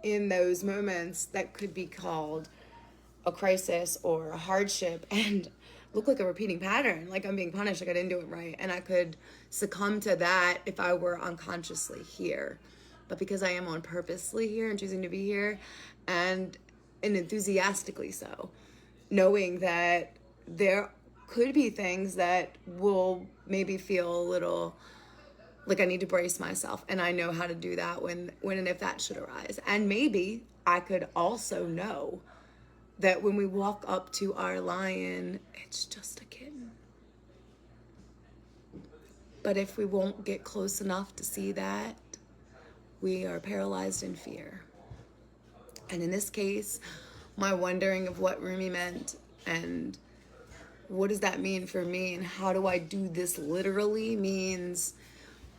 in those moments that could be called a crisis or a hardship and look like a repeating pattern, like I'm being punished, like I didn't do it right. And I could succumb to that if I were unconsciously here. But because I am on purposely here and choosing to be here, and enthusiastically so, knowing that there could be things that will maybe feel a little like I need to brace myself, and I know how to do that when and if that should arise. And maybe I could also know that when we walk up to our lion, it's just a kitten. But if we won't get close enough to see that, we are paralyzed in fear. And in this case, my wondering of what Rumi meant and what does that mean for me and how do I do this literally means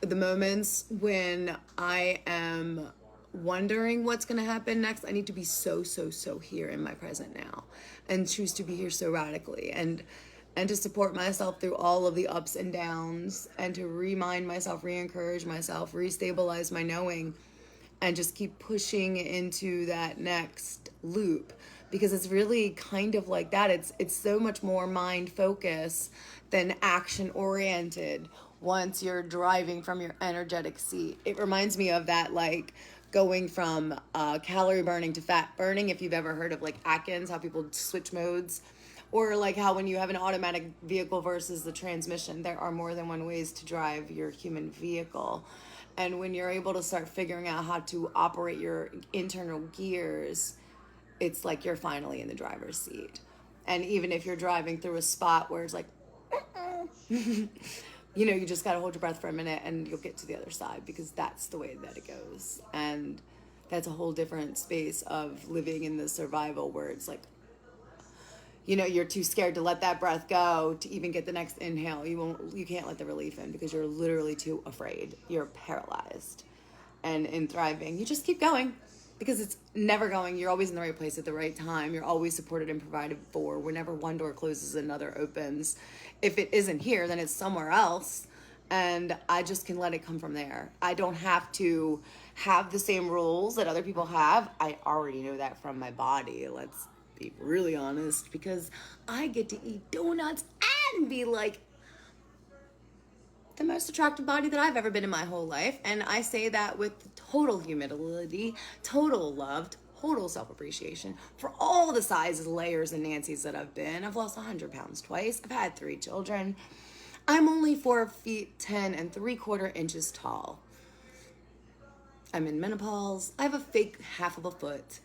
the moments when I am wondering what's going to happen next, I need to be so here in my present now and choose to be here so radically and to support myself through all of the ups and downs and to remind myself, re-encourage myself, restabilize my knowing and just keep pushing into that next loop because it's really kind of like that. It's so much more mind focus than action oriented once you're driving from your energetic seat. It reminds me of that, like going from calorie burning to fat burning. If you've ever heard of like Atkins, how people switch modes, or like how when you have an automatic vehicle versus the transmission, there are more than one ways to drive your human vehicle. And when you're able to start figuring out how to operate your internal gears, it's like you're finally in the driver's seat. And even if you're driving through a spot where it's like, you know, you just got to hold your breath for a minute and you'll get to the other side because that's the way that it goes. And that's a whole different space of living in the survival where it's like, you know, you're too scared to let that breath go to even get the next inhale. You can't let the relief in because you're literally too afraid. You're paralyzed. And in thriving, you just keep going because it's never going. You're always in the right place at the right time. You're always supported and provided for. Whenever one door closes, another opens. If it isn't here, then it's somewhere else. And I just can let it come from there. I don't have to have the same rules that other people have. I already know that from my body. Let's be really honest, because I get to eat donuts and be like the most attractive body that I've ever been in my whole life. And I say that with total humility, total love, total self-appreciation for all the sizes, layers, and Nancy's that I've been. I've lost 100 pounds twice. I've had 3 children. I'm only 4 feet 10 and 3/4 inches tall. I'm in menopause. I have a fake half of a foot.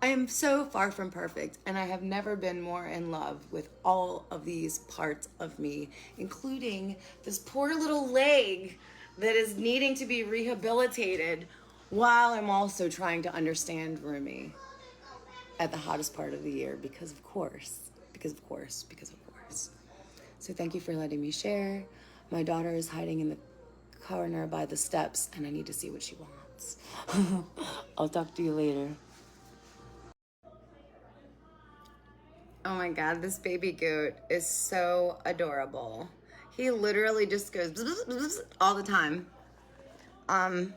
I am so far from perfect, and I have never been more in love with all of these parts of me, including this poor little leg that is needing to be rehabilitated while I'm also trying to understand Rumi at the hottest part of the year because of course. So thank you for letting me share. My daughter is hiding in the corner by the steps, and I need to see what she wants. I'll talk to you later. Oh my God, this baby goat is so adorable. He literally just goes bzz, bzz, bzz, all the time. I'm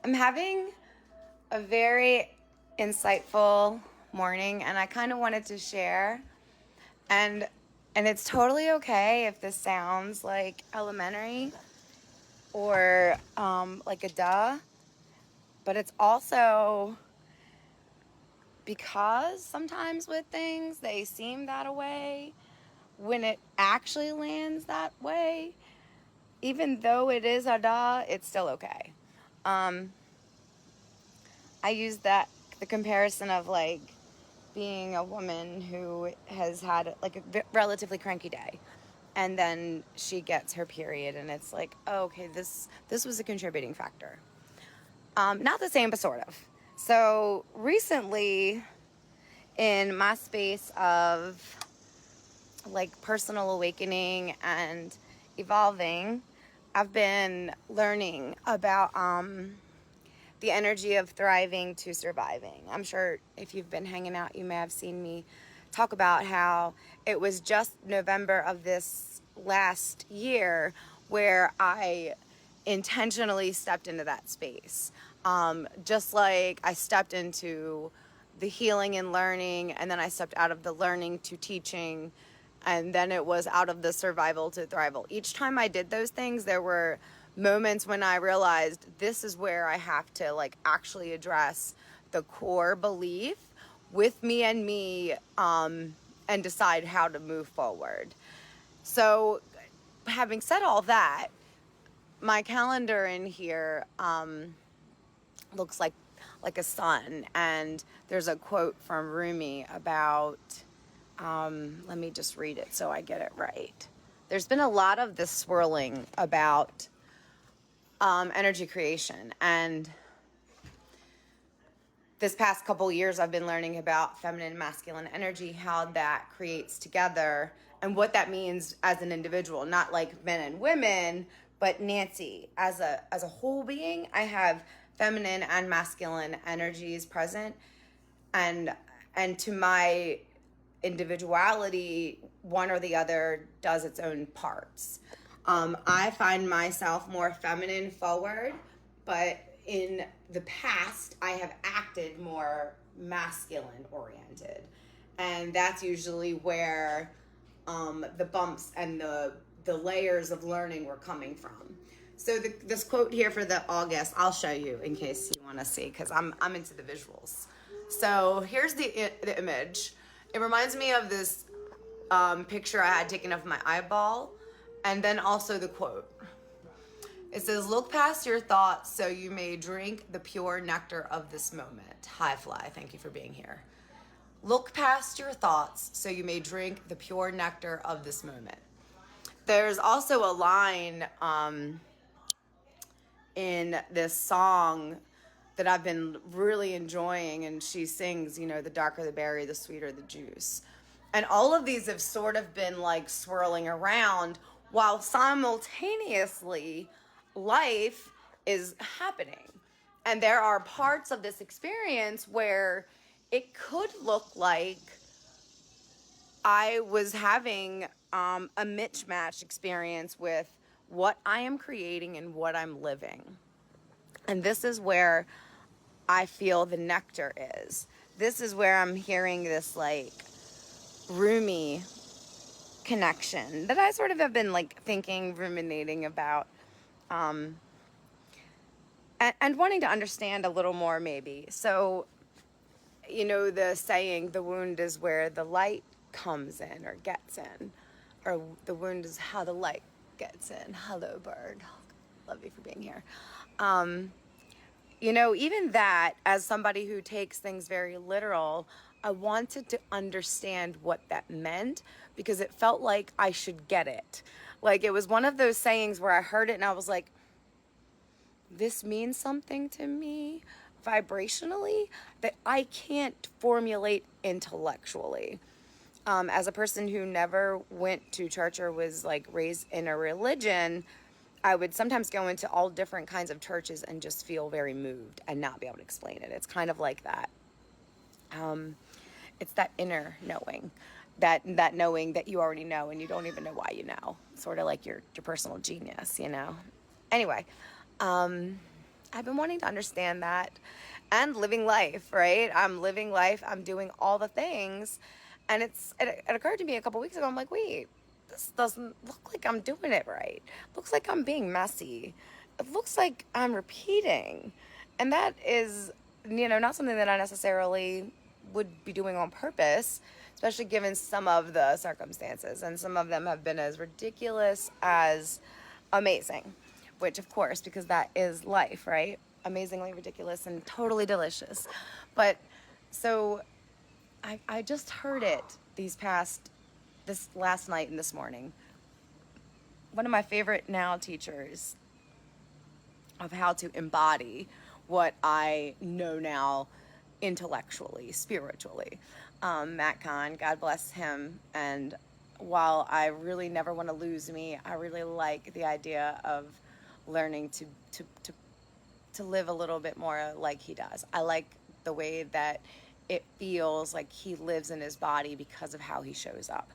having a very insightful morning and I kind of wanted to share. And it's totally okay if this sounds like elementary or like a duh, but it's also because sometimes with things they seem that way. When it actually lands that way, even though it is a duh, it's still okay. I use the comparison of like being a woman who has had like a relatively cranky day and then she gets her period and it's like, oh, okay, this was a contributing factor. Not the same, but sort of. So recently in my space of like personal awakening and evolving, I've been learning about the energy of thriving to surviving. I'm sure if you've been hanging out, you may have seen me talk about how it was just November of this last year where I intentionally stepped into that space. Just like I stepped into the healing and learning, and then I stepped out of the learning to teaching, and then it was out of the survival to thrival. Each time I did those things, there were moments when I realized this is where I have to like actually address the core belief with me, and decide how to move forward. So having said all that, my calendar in here looks like a sun, and there's a quote from Rumi about let me just read it so I get it right. There's been a lot of this swirling about energy creation, and this past couple years I've been learning about feminine and masculine energy, how that creates together, and what that means as an individual, not like men and women, but Nancy as a whole being. I have feminine and masculine energies present, and to my individuality, one or the other does its own parts. I find myself more feminine forward, but in the past, I have acted more masculine oriented. And that's usually where the bumps and the layers of learning were coming from. So this quote here for the August, I'll show you in case you want to see, because I'm into the visuals. So here's the image. It reminds me of this picture I had taken of my eyeball, and then also the quote. It says, "Look past your thoughts so you may drink the pure nectar of this moment." Hi, Fly. Thank you for being here. Look past your thoughts so you may drink the pure nectar of this moment. There's also a line in this song that I've been really enjoying, and she sings, the darker the berry, the sweeter the juice. And all of these have sort of been like swirling around while simultaneously life is happening. And there are parts of this experience where it could look like I was having a mismatch experience with what I am creating and what I'm living. And this is where I feel the nectar is. This is where I'm hearing this like Rumi connection that I sort of have been like thinking, ruminating about, and wanting to understand a little more maybe. So, the saying, the wound is where the light comes in or gets in, or the wound is how the light gets in. Hello, bird. Love you for being here. Even that, as somebody who takes things very literal, I wanted to understand what that meant, because it felt like I should get it. Like it was one of those sayings where I heard it and I was like, this means something to me vibrationally that I can't formulate intellectually. As a person who never went to church or was like raised in a religion, I would sometimes go into all different kinds of churches and just feel very moved and not be able to explain it. It's kind of like that. It's that inner knowing, that knowing that you already know and you don't even know why you know. Sort of like your personal genius, Anyway, I've been wanting to understand that and living life, right? I'm living life. I'm doing all the things. And it occurred to me a couple weeks ago. I'm like, wait, this doesn't look like I'm doing it right. Looks like I'm being messy. It looks like I'm repeating. And that is, not something that I necessarily would be doing on purpose, especially given some of the circumstances. And some of them have been as ridiculous as amazing, which of course, because that is life, right? Amazingly ridiculous and totally delicious. But so I just heard it this last night and this morning. One of my favorite now teachers of how to embody what I know now intellectually, spiritually, Matt Kahn, God bless him. And while I really never want to lose me, I really like the idea of learning to live a little bit more like he does. I like the way that it feels like he lives in his body because of how he shows up.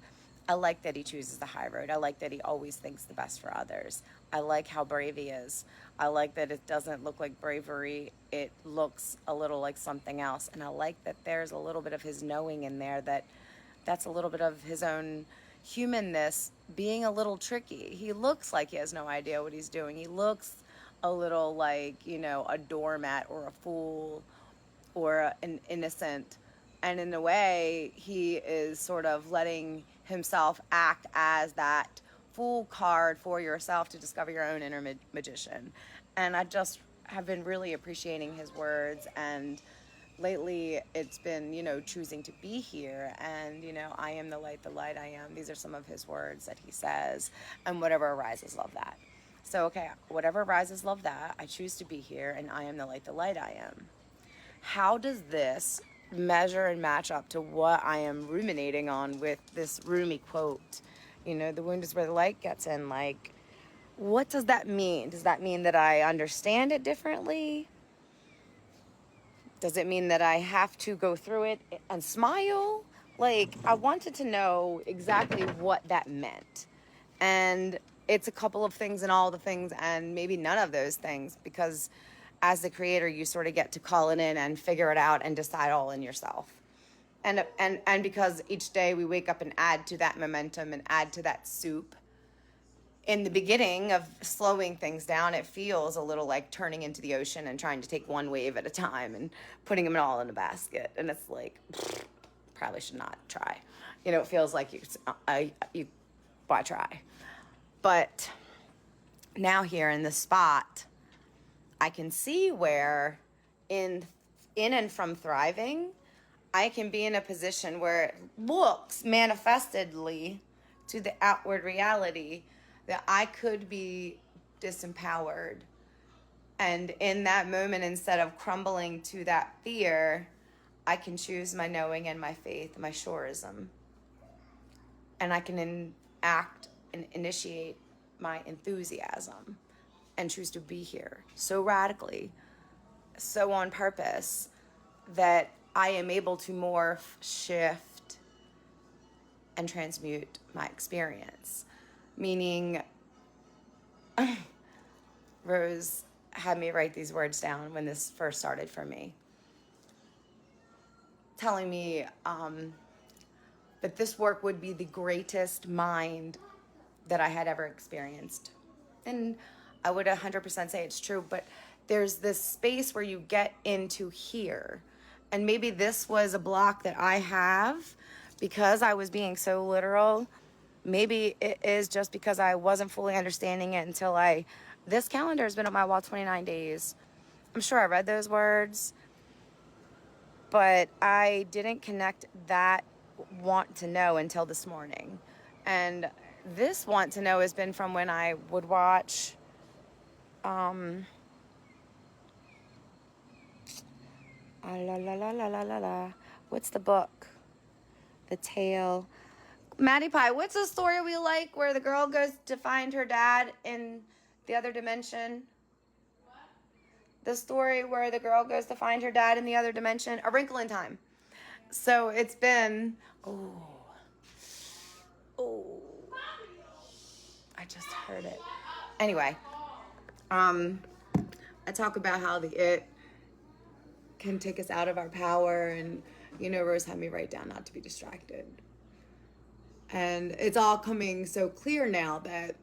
I like that he chooses the high road. I like that he always thinks the best for others. I like how brave he is. I like that it doesn't look like bravery. It looks a little like something else. And I like that there's a little bit of his knowing in there, that's a little bit of his own humanness being a little tricky. He looks like he has no idea what he's doing. He looks a little like, a doormat or a fool or an innocent. And in a way, he is sort of letting himself act as that fool card for yourself to discover your own inner magician. And I just have been really appreciating his words. And lately, it's been, choosing to be here. And, I am the light I am. These are some of his words that he says. And whatever arises, love that. So, okay, whatever arises, love that. I choose to be here. And I am the light I am. How does this measure and match up to what I am ruminating on with this Rumi quote? The wound is where the light gets in. Like, what does that mean? Does that mean that I understand it differently? Does it mean that I have to go through it and smile? Like, I wanted to know exactly what that meant. And it's a couple of things and all the things and maybe none of those things, because as the creator, you sort of get to call it in and figure it out and decide all in yourself. And because each day we wake up and add to that momentum and add to that soup. In the beginning of slowing things down, it feels a little like turning into the ocean and trying to take one wave at a time and putting them all in a basket. And it's like, probably should not try. It feels like why try? But now here in this spot, I can see where in and from thriving, I can be in a position where it looks manifestedly to the outward reality that I could be disempowered. And in that moment, instead of crumbling to that fear, I can choose my knowing and my faith, my surism. And I can act and initiate my enthusiasm and choose to be here so radically, so on purpose, that I am able to morph, shift, and transmute my experience. Meaning, Rose had me write these words down when this first started for me, telling me that this work would be the greatest mind that I had ever experienced. And I would 100% say it's true, but there's this space where you get into here. And maybe this was a block that I have because I was being so literal. Maybe it is just because I wasn't fully understanding it until this calendar has been on my wall 29 days. I'm sure I read those words, but I didn't connect that want to know until this morning. And this want to know has been from when I would watch what's the book? The Tale. Maddie Pie, what's the story we like where the girl goes to find her dad in the other dimension? What? The story where the girl goes to find her dad in the other dimension. A Wrinkle in Time. So it's been, I just heard it. Anyway, I talk about how the it can take us out of our power, and Rose had me write down not to be distracted. And it's all coming so clear now that